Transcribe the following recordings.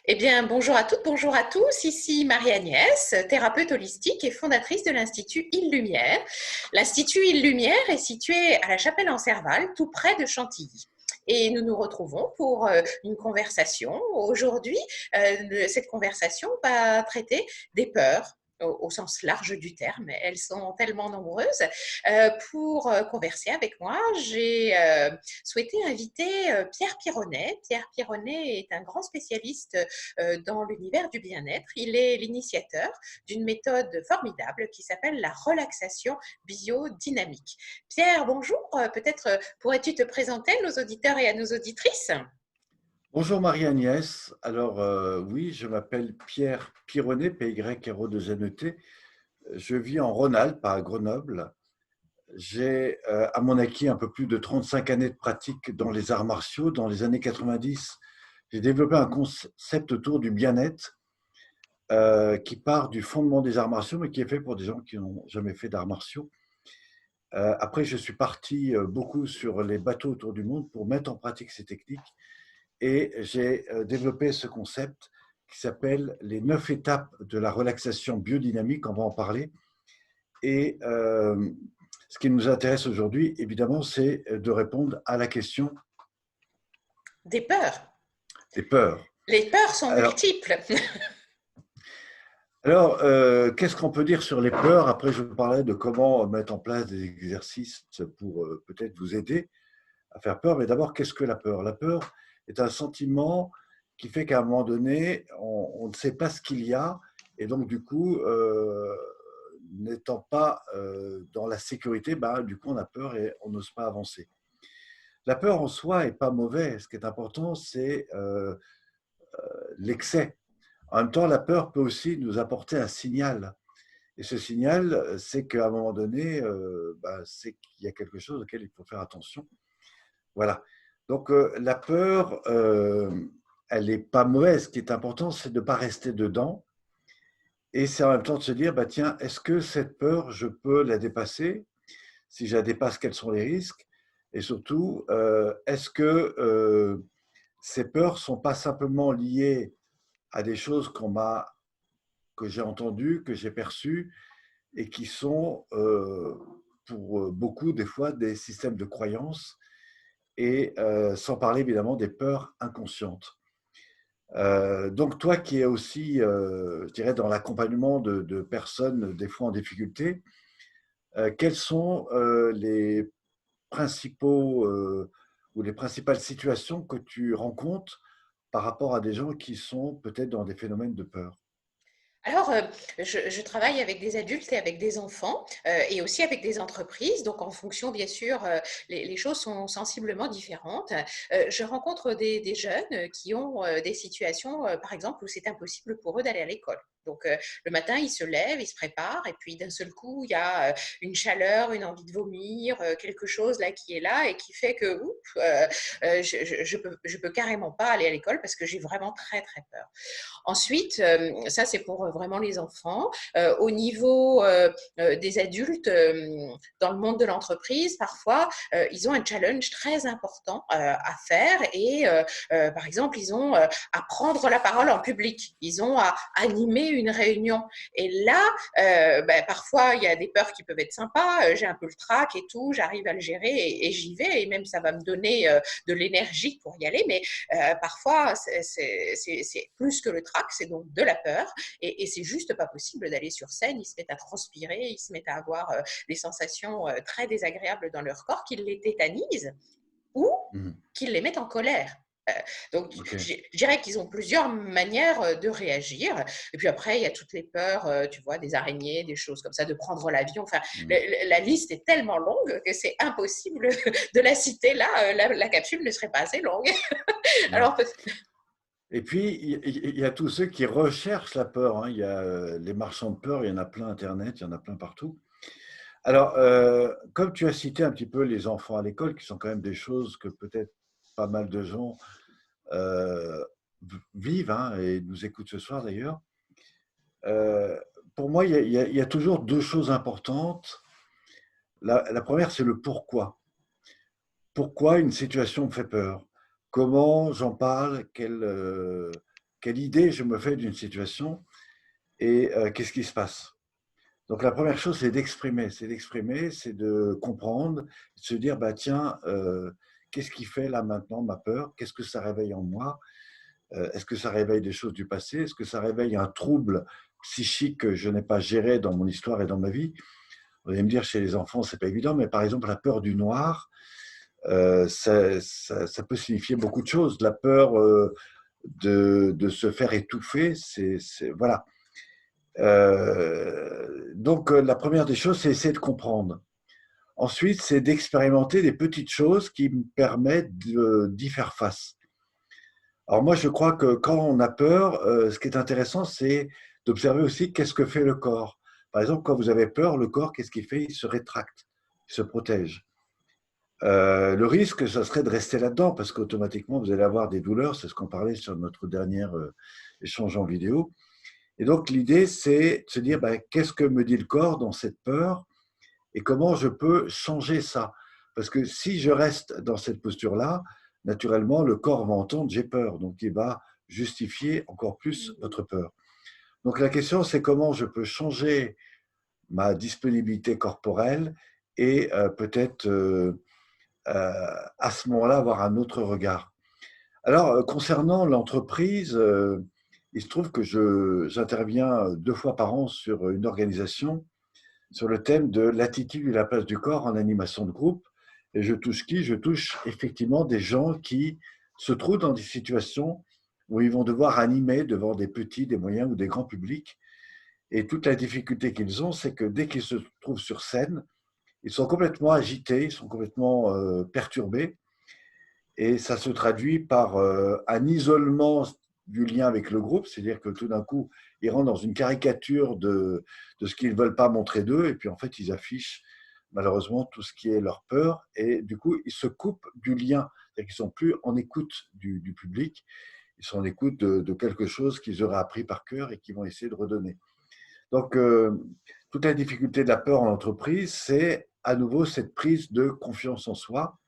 Eh bien, bonjour à toutes, bonjour à tous. Ici Marie-Agnès, thérapeute holistique et fondatrice de l'Institut Île-Lumière. L'Institut Île-Lumière est situé à la Chapelle-en-Serval, tout près de Chantilly. Et nous nous retrouvons pour une conversation. Aujourd'hui, cette conversation va traiter des peurs, au sens large du terme. Elles sont tellement nombreuses. Pour converser avec moi, j'ai souhaité inviter Pierre Pironnet. Pierre Pironnet est un grand spécialiste dans l'univers du bien-être. Il est l'initiateur d'une méthode formidable qui s'appelle la relaxation biodynamique. Pierre, bonjour. Peut-être pourrais-tu te présenter à nos auditeurs et à nos auditrices? Bonjour Marie-Agnès. Alors oui, je m'appelle Pierre Pironnet, P-Y-R-O-2-N-E-T. Je vis en Rhône-Alpes, à Grenoble. J'ai à mon acquis un peu plus de 35 années de pratique dans les arts martiaux. Dans les années 90, j'ai développé un concept autour du bien-être qui part du fondement des arts martiaux, mais qui est fait pour des gens qui n'ont jamais fait d'arts martiaux. Après, je suis parti beaucoup sur les bateaux autour du monde pour mettre en pratique ces techniques. Et j'ai développé ce concept qui s'appelle les 9 étapes de la relaxation biodynamique, on va en parler. Et ce qui nous intéresse aujourd'hui, évidemment, c'est de répondre à la question Des peurs. des peurs. Les peurs sont Alors, multiples. qu'est-ce qu'on peut dire sur les peurs? Après, je vous parlerai de comment mettre en place des exercices pour peut-être vous aider à faire peur. Mais d'abord, qu'est-ce que la peur? La peur est un sentiment qui fait qu'à un moment donné, on ne sait pas ce qu'il y a. Et donc, du coup, n'étant pas dans la sécurité, bah, du coup, on a peur et on n'ose pas avancer. La peur en soi n'est pas mauvais. Ce qui est important, c'est l'excès. En même temps, la peur peut aussi nous apporter un signal. Et ce signal, c'est qu'à un moment donné, bah, c'est qu'il y a quelque chose auquel il faut faire attention. Voilà. Donc, la peur, elle n'est pas mauvaise. Ce qui est important, c'est de ne pas rester dedans. Et c'est en même temps de se dire, bah, tiens, est-ce que cette peur, je peux la dépasser? Si je la dépasse, quels sont les risques? Et surtout, est-ce que ces peurs ne sont pas simplement liées à des choses que j'ai entendues, que j'ai perçues, et qui sont, pour beaucoup, des fois, des systèmes de croyances, et sans parler évidemment des peurs inconscientes. Donc toi qui es aussi, je dirais, dans l'accompagnement de personnes des fois en difficulté, quels sont les principaux ou les principales situations que tu rencontres par rapport à des gens qui sont peut-être dans des phénomènes de peur? Alors, je travaille avec des adultes et avec des enfants et aussi avec des entreprises. Donc, en fonction, bien sûr, les choses sont sensiblement différentes. Je rencontre des jeunes qui ont des situations, par exemple, où c'est impossible pour eux d'aller à l'école. Donc, le matin, ils se lèvent, ils se préparent, et puis d'un seul coup, il y a une chaleur, une envie de vomir, quelque chose là qui est là et qui fait que je peux carrément pas aller à l'école parce que j'ai vraiment très, très peur. Ensuite, ça c'est pour vraiment les enfants. Au niveau des adultes, dans le monde de l'entreprise, parfois, ils ont un challenge très important à faire et par exemple, ils ont à prendre la parole en public, ils ont à animer une réunion. Et là, parfois, il y a des peurs qui peuvent être sympas, j'ai un peu le trac et tout, j'arrive à le gérer et j'y vais, et même ça va me donner de l'énergie pour y aller, mais parfois, c'est plus que le trac, c'est donc de la peur, et c'est juste pas possible d'aller sur scène. Ils se mettent à transpirer, ils se mettent à avoir des sensations très désagréables dans leur corps qui les tétanisent ou Mhm. qui les mettent en colère. Euh, donc, Ok. je dirais qu'ils ont plusieurs manières de réagir. Et puis après, il y a toutes les peurs, tu vois, des araignées, des choses comme ça, de prendre l'avion. Enfin, Mhm. la liste est tellement longue que c'est impossible de la citer là. La capsule ne serait pas assez longue. Ouais. Alors, Et puis, il y a tous ceux qui recherchent la peur, hein. Il y a les marchands de peur, il y en a plein Internet, il y en a plein partout. Alors, comme tu as cité un petit peu les enfants à l'école, qui sont quand même des choses que peut-être pas mal de gens euh, vivent, hein, et nous écoutent ce soir d'ailleurs, euh, pour moi, il y a toujours deux choses importantes. La première, c'est le pourquoi. Pourquoi une situation me fait peur? Comment j'en parle? quelle idée je me fais d'une situation et qu'est-ce qui se passe. Donc la première chose, c'est d'exprimer, c'est de comprendre, de se dire, bah, tiens, qu'est-ce qui fait là maintenant ma peur? Qu'est-ce que ça réveille en moi? Est-ce que ça réveille des choses du passé? Est-ce que ça réveille un trouble psychique que je n'ai pas géré dans mon histoire et dans ma vie? Vous allez me dire, chez les enfants, c'est pas évident, mais par exemple, la peur du noir, ça peut signifier beaucoup de choses. La peur de se faire étouffer, voilà. Donc, la première des choses, c'est essayer de comprendre. Ensuite, c'est d'expérimenter des petites choses qui me permettent d'y faire face. Alors moi, je crois que quand on a peur, ce qui est intéressant, c'est d'observer aussi qu'est-ce que fait le corps. Par exemple, quand vous avez peur, le corps, qu'est-ce qu'il fait? Il se rétracte, il se protège. Le risque, ça serait de rester là-dedans, parce qu'automatiquement, vous allez avoir des douleurs. C'est ce qu'on parlait sur notre dernier échange en vidéo. Et donc, l'idée, c'est de se dire, ben, qu'est-ce que me dit le corps dans cette peur et comment je peux changer ça? Parce que si je reste dans cette posture-là, naturellement, le corps va entendre j'ai peur. Donc, il va justifier encore plus votre peur. Donc, la question, c'est comment je peux changer ma disponibilité corporelle et peut-être à ce moment-là avoir un autre regard. Alors, concernant l'entreprise, il se trouve que j'interviens 2 fois par an sur une organisation sur le thème de l'attitude et la place du corps en animation de groupe. Et je touche qui? Je touche effectivement des gens qui se trouvent dans des situations où ils vont devoir animer devant des petits, des moyens ou des grands publics. Et toute la difficulté qu'ils ont, c'est que dès qu'ils se trouvent sur scène, ils sont complètement agités, ils sont complètement perturbés. Et ça se traduit par un isolement du lien avec le groupe, c'est-à-dire que tout d'un coup, ils rentrent dans une caricature de ce qu'ils ne veulent pas montrer d'eux, et puis en fait, ils affichent malheureusement tout ce qui est leur peur, et du coup, ils se coupent du lien, c'est-à-dire qu'ils ne sont plus en écoute du public, ils sont en écoute de quelque chose qu'ils auraient appris par cœur et qu'ils vont essayer de redonner. Donc, toute la difficulté de la peur en entreprise, c'est à nouveau cette prise de confiance en soi.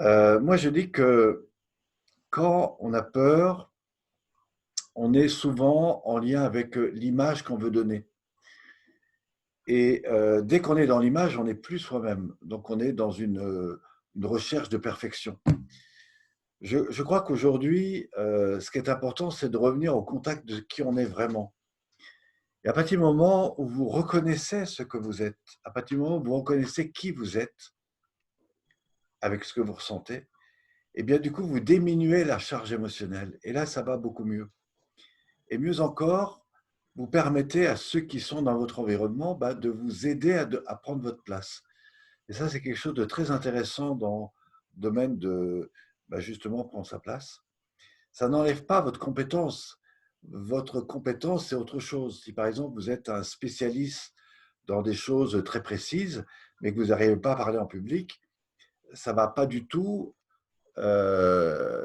Moi, je dis que quand on a peur, on est souvent en lien avec l'image qu'on veut donner. Et dès qu'on est dans l'image, on n'est plus soi-même. Donc, on est dans une recherche de perfection. Je crois qu'aujourd'hui, ce qui est important, c'est de revenir au contact de qui on est vraiment. Et à partir du moment où vous reconnaissez ce que vous êtes, à partir du moment où vous reconnaissez qui vous êtes, avec ce que vous ressentez, et bien du coup, vous diminuez la charge émotionnelle. Et là, ça va beaucoup mieux. Et mieux encore, vous permettez à ceux qui sont dans votre environnement de vous aider à prendre votre place. Et ça, c'est quelque chose de très intéressant dans le domaine de justement prendre sa place. Ça n'enlève pas votre compétence. Votre compétence, c'est autre chose. Si par exemple, vous êtes un spécialiste dans des choses très précises, mais que vous n'arrivez pas à parler en public, ça ne va pas du tout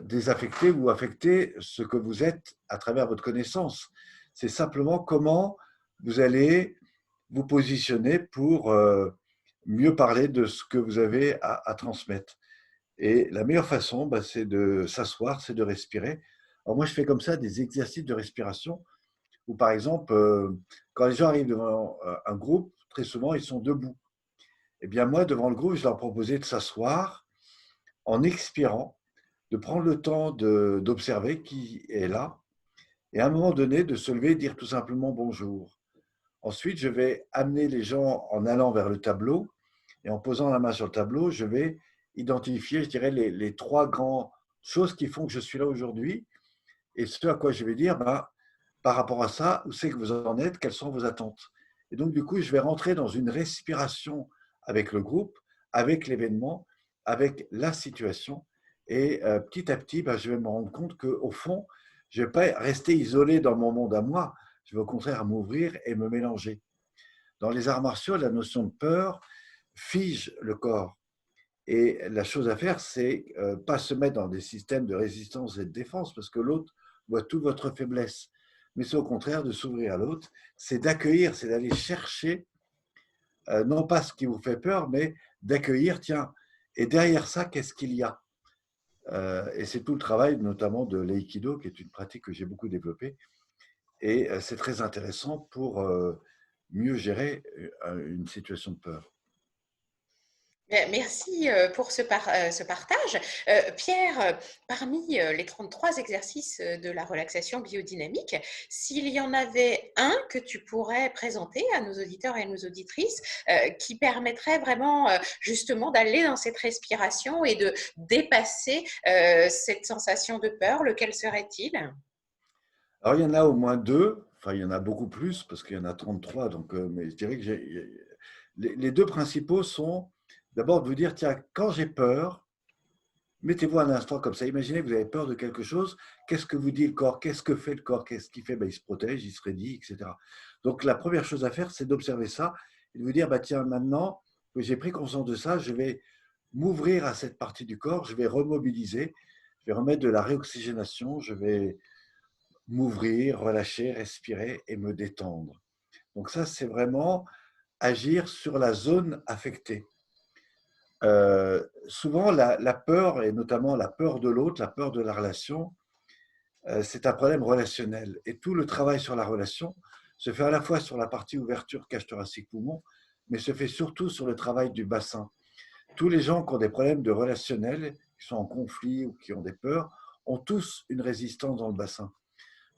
désaffecter ou affecter ce que vous êtes à travers votre connaissance. C'est simplement comment vous allez vous positionner pour mieux parler de ce que vous avez à transmettre. Et la meilleure façon, c'est de s'asseoir, c'est de respirer. Alors moi, je fais comme ça des exercices de respiration où, par exemple, quand les gens arrivent devant un groupe, très souvent, ils sont debout. Eh bien, moi, devant le groupe, je leur proposais de s'asseoir en expirant, de prendre le temps d'observer qui est là, et à un moment donné, de se lever et dire tout simplement bonjour. Ensuite, je vais amener les gens en allant vers le tableau, et en posant la main sur le tableau, je vais identifier, je dirais, les 3 grandes choses qui font que je suis là aujourd'hui, et ce à quoi je vais dire, par rapport à ça, où c'est que vous en êtes, quelles sont vos attentes. Et donc, du coup, je vais rentrer dans une respiration avec le groupe, avec l'événement, avec la situation. Et petit à petit, je vais me rendre compte qu'au fond, je ne vais pas rester isolé dans mon monde à moi. Je vais au contraire m'ouvrir et me mélanger. Dans les arts martiaux, la notion de peur fige le corps. Et la chose à faire, c'est pas se mettre dans des systèmes de résistance et de défense, parce que l'autre voit toute votre faiblesse. Mais c'est au contraire de s'ouvrir à l'autre, c'est d'accueillir, c'est d'aller chercher, non pas ce qui vous fait peur, mais d'accueillir, tiens, et derrière ça, qu'est-ce qu'il y a? Et c'est tout le travail notamment de l'aïkido, qui est une pratique que j'ai beaucoup développée. Et c'est très intéressant pour mieux gérer une situation de peur. Merci pour ce partage. Pierre, parmi les 33 exercices de la relaxation biodynamique, s'il y en avait un que tu pourrais présenter à nos auditeurs et à nos auditrices qui permettrait vraiment justement d'aller dans cette respiration et de dépasser cette sensation de peur, lequel serait-il? Alors, il y en a au moins deux, enfin, il y en a beaucoup plus parce qu'il y en a 33, donc, mais je dirais que les deux principaux sont d'abord de vous dire, tiens, quand j'ai peur, mettez-vous un instant comme ça, imaginez que vous avez peur de quelque chose, qu'est-ce que vous dit le corps, qu'est-ce que fait le corps, qu'est-ce qu'il fait, ben, il se protège, il se raidit, etc. Donc la première chose à faire, c'est d'observer ça et de vous dire, bah, tiens, maintenant que j'ai pris conscience de ça, je vais m'ouvrir à cette partie du corps, je vais remobiliser, je vais remettre de la réoxygénation, je vais m'ouvrir, relâcher, respirer et me détendre. Donc ça, c'est vraiment agir sur la zone affectée. Souvent, la peur, et notamment la peur de l'autre, la peur de la relation, c'est un problème relationnel. Et tout le travail sur la relation se fait à la fois sur la partie ouverture cage thoracique poumon, mais se fait surtout sur le travail du bassin. Tous les gens qui ont des problèmes de relationnel, qui sont en conflit ou qui ont des peurs, ont tous une résistance dans le bassin.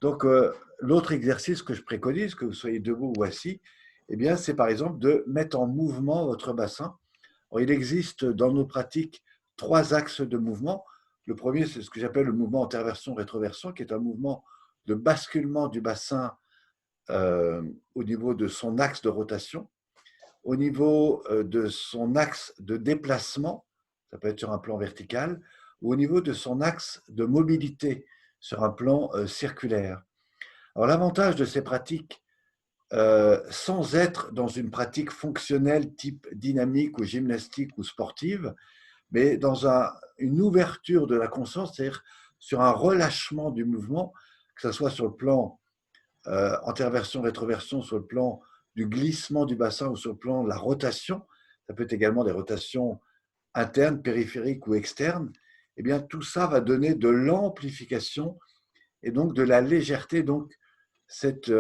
Donc, l'autre exercice que je préconise, que vous soyez debout ou assis, eh bien, c'est par exemple de mettre en mouvement votre bassin. Alors, il existe dans nos pratiques 3 axes de mouvement. Le premier, c'est ce que j'appelle le mouvement anterversion-rétroversion, qui est un mouvement de basculement du bassin au niveau de son axe de rotation, au niveau de son axe de déplacement, ça peut être sur un plan vertical, ou au niveau de son axe de mobilité sur un plan circulaire. Alors l'avantage de ces pratiques, sans être dans une pratique fonctionnelle type dynamique ou gymnastique ou sportive, mais dans une ouverture de la conscience, c'est-à-dire sur un relâchement du mouvement, que ce soit sur le plan anterversion, rétroversion, sur le plan du glissement du bassin ou sur le plan de la rotation, ça peut être également des rotations internes, périphériques ou externes, eh bien tout ça va donner de l'amplification et donc de la légèreté, donc cette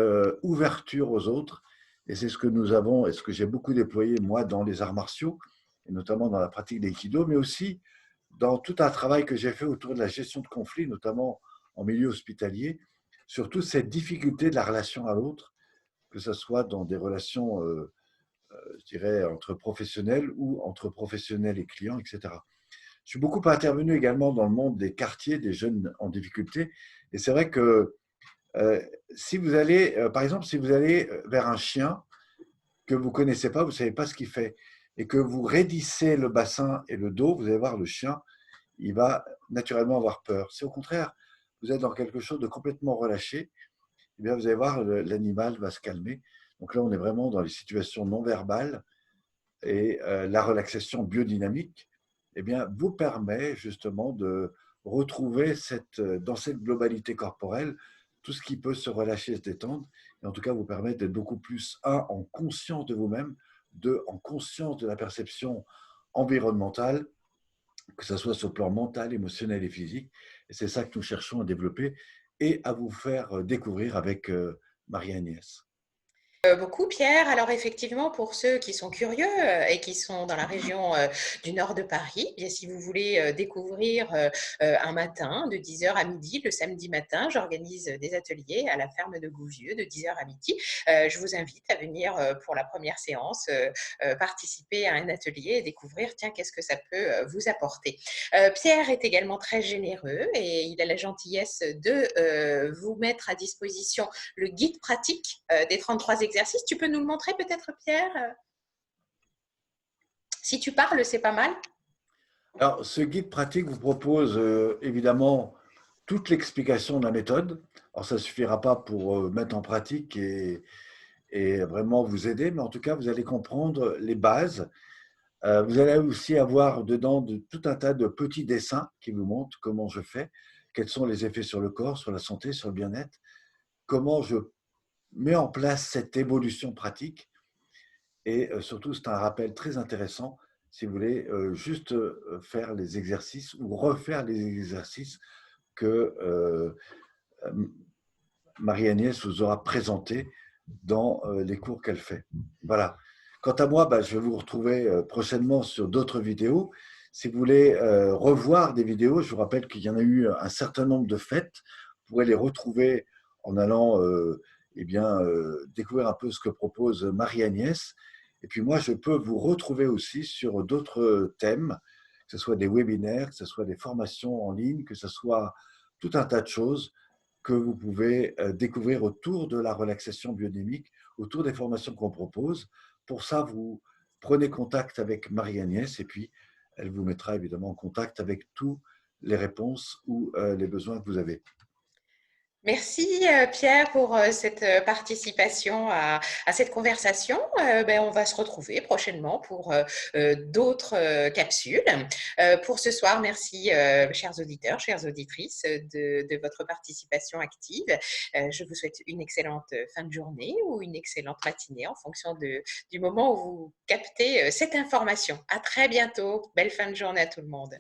ouverture aux autres. Et c'est ce que nous avons et ce que j'ai beaucoup déployé moi dans les arts martiaux, et notamment dans la pratique d'aïkido, mais aussi dans tout un travail que j'ai fait autour de la gestion de conflits, notamment en milieu hospitalier, sur toute cette difficulté de la relation à l'autre, que ce soit dans des relations, je dirais, entre professionnels ou entre professionnels et clients, etc. Je suis beaucoup intervenu également dans le monde des quartiers, des jeunes en difficulté. Et c'est vrai que si vous allez, par exemple, si vous allez vers un chien que vous ne connaissez pas, vous ne savez pas ce qu'il fait, et que vous raidissez le bassin et le dos, vous allez voir le chien, il va naturellement avoir peur. Si au contraire, vous êtes dans quelque chose de complètement relâché, eh bien, vous allez voir, l'animal va se calmer. Donc là, on est vraiment dans les situations non verbales et la relaxation biodynamique eh bien, vous permet justement de retrouver dans cette globalité corporelle tout ce qui peut se relâcher, se détendre, et en tout cas vous permet d'être beaucoup plus, en conscience de vous-même, en conscience de la perception environnementale, que ce soit sur le plan mental, émotionnel et physique. Et c'est ça que nous cherchons à développer et à vous faire découvrir avec Marie-Agnès. Beaucoup, Pierre. Alors effectivement, pour ceux qui sont curieux et qui sont dans la région du nord de Paris, bien, si vous voulez découvrir un matin de 10h à midi, le samedi matin, j'organise des ateliers à la ferme de Gouvieux de 10h à midi. Je vous invite à venir pour la première séance, participer à un atelier et découvrir, tiens, qu'est-ce que ça peut vous apporter. Pierre est également très généreux et il a la gentillesse de vous mettre à disposition le guide pratique des 33 exercices. Tu peux nous le montrer peut-être, Pierre? Si tu parles, c'est pas mal. Alors, ce guide pratique vous propose évidemment toute l'explication de la méthode. Alors, ça ne suffira pas pour mettre en pratique et vraiment vous aider, mais en tout cas, vous allez comprendre les bases. Vous allez aussi avoir dedans tout un tas de petits dessins qui vous montrent comment je fais, quels sont les effets sur le corps, sur la santé, sur le bien-être, comment je mets en place cette évolution pratique. Et surtout, c'est un rappel très intéressant, si vous voulez, juste faire les exercices ou refaire les exercices que Marie-Agnès vous aura présentés dans les cours qu'elle fait. Voilà. Quant à moi, bah, je vais vous retrouver prochainement sur d'autres vidéos. Si vous voulez revoir des vidéos, je vous rappelle qu'il y en a eu un certain nombre de faites. Vous pourrez les retrouver en allant eh bien, découvrir un peu ce que propose Marie-Agnès. Et puis moi, je peux vous retrouver aussi sur d'autres thèmes, que ce soit des webinaires, que ce soit des formations en ligne, que ce soit tout un tas de choses que vous pouvez découvrir autour de la relaxation biodynamique, autour des formations qu'on propose. Pour ça, vous prenez contact avec Marie-Agnès et puis elle vous mettra évidemment en contact avec toutes les réponses ou les besoins que vous avez. Merci Pierre pour cette participation à cette conversation. Ben, on va se retrouver prochainement pour d'autres capsules. Pour ce soir, merci chers auditeurs, chères auditrices de votre participation active. Je vous souhaite une excellente fin de journée ou une excellente matinée en fonction du moment où vous captez cette information. À très bientôt. Belle fin de journée à tout le monde.